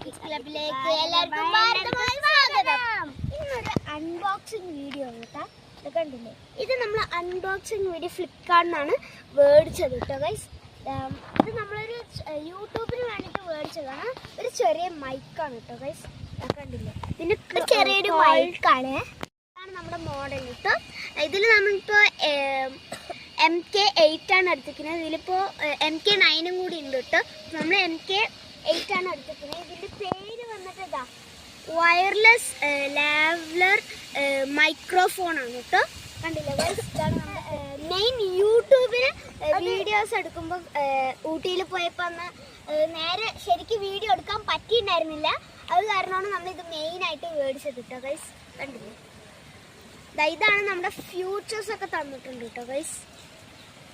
ക്ലബിലേക്ക് എല്ലാവർക്കും സ്വാഗതം. ഇന്നൊരു അൺബോക്സിങ് വീഡിയോ കേട്ടോ. ഇത് കണ്ടില്ലേ, ഇത് നമ്മൾ അൺബോക്സിങ് വീഡിയോ ഫ്ലിപ്കാർട്ടിൽ നിന്നാണ് മേടിച്ചത് കേട്ടോ ഗൈസ്. ഇത് നമ്മളൊരു യൂട്യൂബിന് വേണ്ടിയിട്ട് മേടിച്ചതാണ്. ഒരു ചെറിയ മൈക്കാണ് കേട്ടോ ഗൈസ്. കണ്ടില്ലേ, ഇതിന് ചെറിയൊരു മൈക്കാണ്. ഇതാണ് നമ്മുടെ മോഡൽ കേട്ടോ. ഇതിൽ നമ്മളിപ്പോൾ MK8 ആണ് എടുത്തിരിക്കുന്നത്. ഇതിലിപ്പോൾ MK9 കൂടി ഉണ്ട് കേട്ടോ. നമ്മൾ MK8 ആണ് എടുത്തിരിക്കുന്നത്. ഇതിൻ്റെ പേര് വന്നിട്ട് ഇതാ വയർലെസ് ലാവ്ലർ മൈക്രോഫോൺ ആണ് കേട്ടോ. കണ്ടില്ലേ ഗൈസ്, ഇതാണ് നമ്മുടെ മെയിൻ യൂട്യൂബിന് വീഡിയോസ് എടുക്കുമ്പോൾ ഊട്ടിയിൽ പോയപ്പോൾ അന്ന് നേരെ ശരിക്കും വീഡിയോ എടുക്കാൻ പറ്റിയിട്ടുണ്ടായിരുന്നില്ല. അത് കാരണമാണ് നമ്മളിത് മെയിനായിട്ട് മേടിച്ചത് കേട്ടോ ഗൈസ്. കണ്ടില്ലേ, ഇതാണ് നമ്മുടെ ഫ്യൂച്ചേഴ്സ് ഒക്കെ തന്നിട്ടുണ്ട് കേട്ടോ ഗൈസ്.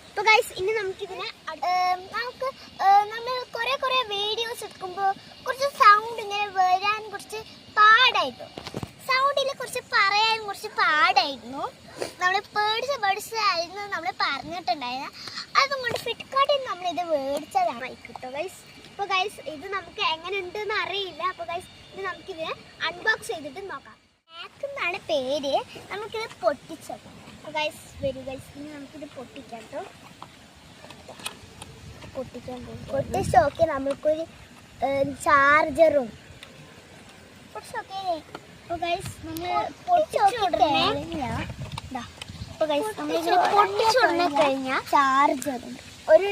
അപ്പോൾ ഗൈസ്, ഇനി നമുക്കിതിനെ നമ്മൾ കുറേ വീഡിയോസ് എടുക്കുമ്പോൾ കുറച്ച് സൗണ്ട് ഇങ്ങനെ വരാൻ കുറച്ച് പാടായിരുന്നു. സൗണ്ടിൽ കുറച്ച് പറയാൻ കുറച്ച് പാടായിരുന്നു. നമ്മൾ പേടിച്ചായിരുന്നു നമ്മൾ പറഞ്ഞിട്ടുണ്ടായിരുന്നു. അതുകൊണ്ട് ഫ്ലിപ്കാർട്ടിൽ നമ്മളിത് മേടിച്ചതാണ് കേട്ടോ ഗൈസ്. അപ്പോൾ ഗൈസ്, ഇത് നമുക്ക് എങ്ങനെ ഉണ്ടെന്ന് അറിയില്ല. അപ്പോൾ ഗൈസ്, ഇത് നമുക്കിതിനെ അൺബോക്സ് ചെയ്തിട്ട് നോക്കാം. മാക്ക് എന്നാണ് പേര്. നമുക്കിത് പൊട്ടിച്ചത്. അപ്പോൾ ഗൈസ് വരും ഗൈസ്, ഇനി നമുക്കിത് പൊട്ടിക്കാം കേട്ടോ. പൊട്ടിച്ച് നോക്കി നമുക്കൊരു ചാർജറും പൊട്ടിച്ചോക്കേ. അപ്പോൾ ഗൈസ്, നമ്മൾ പൊട്ടിച്ചുടനെ കഴിഞ്ഞാൽ ചാർജറും ഒരു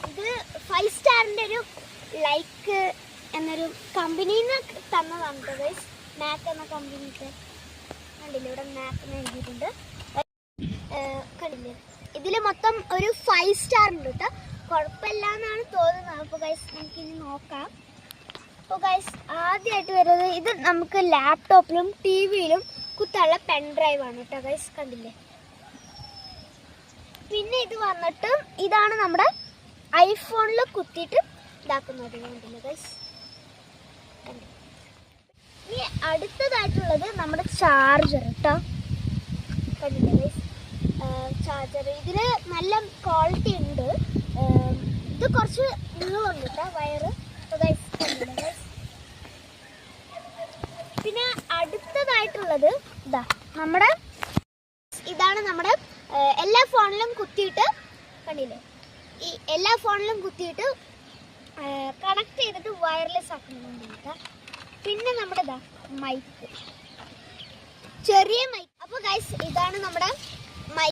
ഇത് 5 സ്റ്റാറിൻ്റെ ഒരു ലൈക്ക് എന്നൊരു കമ്പനിയിൽ നിന്ന് തന്നതാണ് കേട്ടോ ഗൈസ്. മാക്ക് എന്ന കമ്പനിക്ക് കണ്ടില്ലേ, ഇവിടെ മാക്ക് എഴുതിയിട്ടുണ്ട്. കണ്ടില്ലേ, ഇതിൽ മൊത്തം ഒരു 5 സ്റ്റാർ ഉണ്ട് കേട്ടോ. കുഴപ്പമില്ല എന്നാണ് തോന്നുന്നത്. അപ്പോൾ ഗൈസ്, നമുക്കിനി നോക്കാം. അപ്പോൾ ഗൈസ്, ആദ്യമായിട്ട് വരുന്നത് ഇത് നമുക്ക് ലാപ്ടോപ്പിലും TV-യിലും കുത്താനുള്ള പെൻ ഡ്രൈവ് ആണ് കേട്ടോ ഗൈസ്. കണ്ടില്ലേ, പിന്നെ ഇത് വന്നിട്ട് ഇതാണ് നമ്മുടെ ഐഫോണിൽ കുത്തിയിട്ട് ഇതാക്കുന്നത്. കണ്ടില്ലേ ഗൈസ്. ഇനി അടുത്തതായിട്ടുള്ളത് നമ്മുടെ ചാർജർ കേട്ടോ. കണ്ടില്ലേ ഗൈസ്, ചാർജർ ഇതിൽ നല്ല ക്വാളിറ്റി ഉണ്ട്. ഇത് കുറച്ച് നീളമുണ്ട് കേട്ടോ വയറ്. ഗൈസ്, കണ്ടില്ലേ ഗൈസ്. പിന്നെ അടുത്തതായിട്ടുള്ളത് ഇതാണ് നമ്മുടെ എല്ലാ ഫോണിലും കുത്തിയിട്ട് കണ്ടില്ലേ, ഈ എല്ലാ ഫോണിലും കുത്തിയിട്ട് കണക്ട് ചെയ്തിട്ട് വയർലെസ് ആക്കുന്നുണ്ട്. പിന്നെ നമ്മുടെ മൈക്ക്, ചെറിയ മൈക്ക്. അപ്പോൾ ഗൈസ്, ഇതാണ് നമ്മുടെ